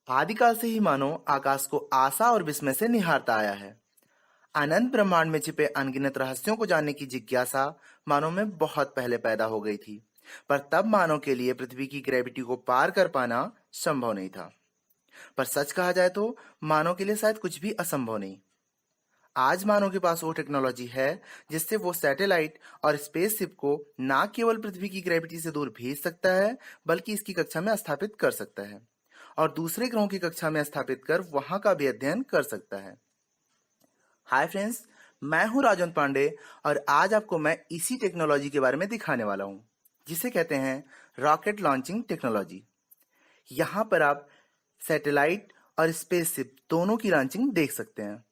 आदिकाल से ही मानव आकाश को आशा और विस्मय से निहारता आया है। अनंत ब्रह्मांड में छिपे अनगिनत रहस्यों को जानने की जिज्ञासा मानव में बहुत पहले पैदा हो गई थी, पर तब मानव के लिए पृथ्वी की ग्रेविटी को पार कर पाना संभव नहीं था। पर सच कहा जाए तो मानव के लिए शायद कुछ भी असंभव नहीं। आज मानव के पास वो टेक्नोलॉजी है जिससे वो सैटेलाइट और स्पेसशिप को ना केवल पृथ्वी की ग्रेविटी से दूर भेज सकता है, बल्कि इसकी कक्षा में स्थापित कर सकता है और दूसरे ग्रहों की कक्षा में स्थापित कर वहां का भी अध्ययन कर सकता है। हाय फ्रेंड्स, मैं हूं राजन पांडे और आज आपको मैं इसी टेक्नोलॉजी के बारे में दिखाने वाला हूं, जिसे कहते हैं रॉकेट लॉन्चिंग टेक्नोलॉजी। यहां पर आप सैटेलाइट और स्पेसशिप दोनों की लॉन्चिंग देख सकते हैं।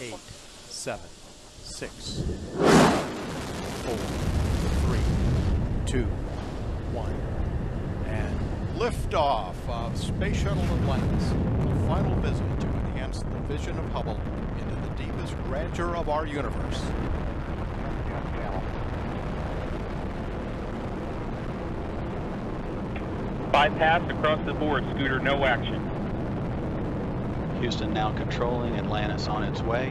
Eight, 7, 6, 4, 3, 2, 1, and liftoff of Space Shuttle Atlantis, the final visit to enhance the vision of Hubble into the deepest grandeur of our universe. Bypass across the board, Scooter, no action. Houston now controlling, Atlantis on its way.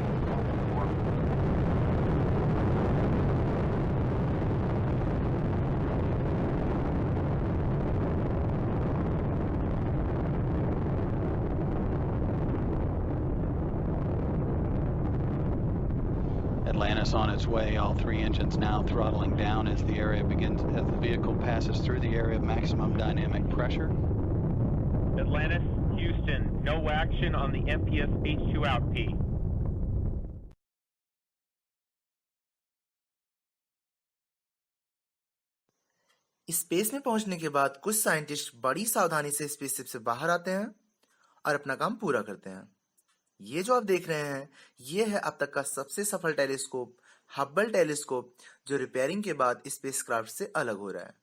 Atlantis on its way, all three engines now throttling down as the vehicle passes through the area of maximum dynamic pressure. Atlantis, Houston, no action on the MPS H2 out P. Space में पहुंचने के बाद कुछ scientist बड़ी सावधानी से spaceship से बाहर आते हैं और अपना काम पूरा करते हैं। ये जो आप देख रहे हैं, ये है अब तक का सबसे सफल टेलीस्कोप, हब्बल टेलीस्कोप, जो रिपेयरिंग के बाद स्पेसक्राफ्ट से अलग हो रहा है।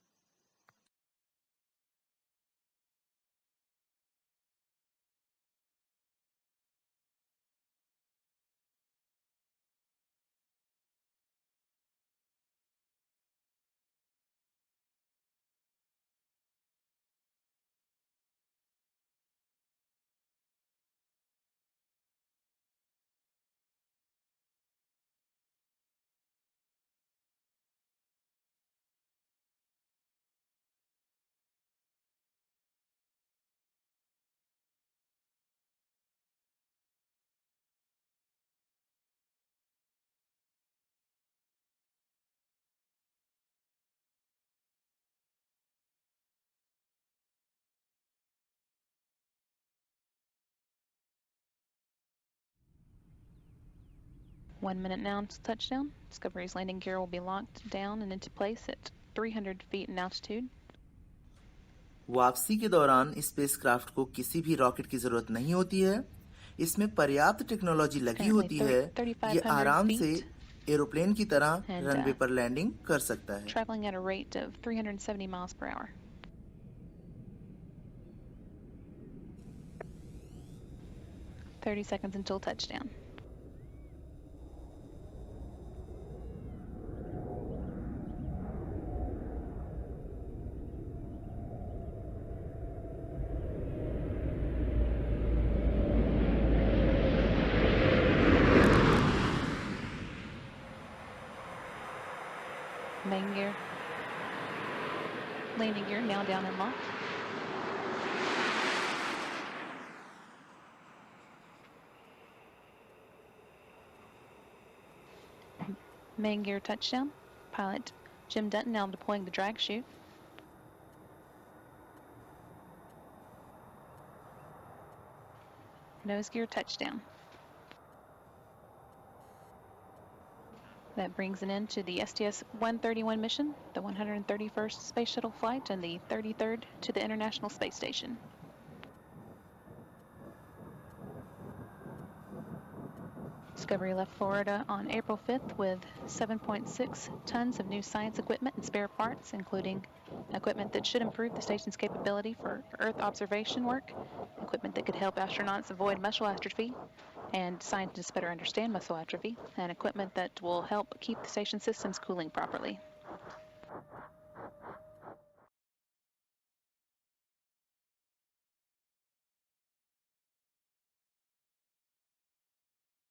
One minute now to touchdown. Discovery's landing gear will be locked down and into place at 300 feet in altitude. वापसी के दौरान स्पेसक्राफ्ट को किसी भी रॉकेट की जरूरत नहीं होती है। इसमें पर्याप्त टेक्नोलॉजी लगी होती है। ये आराम से एरोप्लेन की तरह रनवे पर लैंडिंग कर सकता है। Traveling at a rate of 370 miles per hour. 30 seconds until touchdown. Main gear, landing gear now down and locked. Main gear touchdown. Pilot Jim Dutton now deploying the drag chute. Nose gear touchdown. That brings an end to the STS-131 mission, the 131st Space Shuttle flight, and the 33rd to the International Space Station. Discovery left Florida on April 5th with 7.6 tons of new science equipment and spare parts, including equipment that should improve the station's capability for Earth observation work, equipment that could help astronauts avoid muscle atrophy and scientists better understand muscle atrophy, and equipment that will help keep the station systems cooling properly.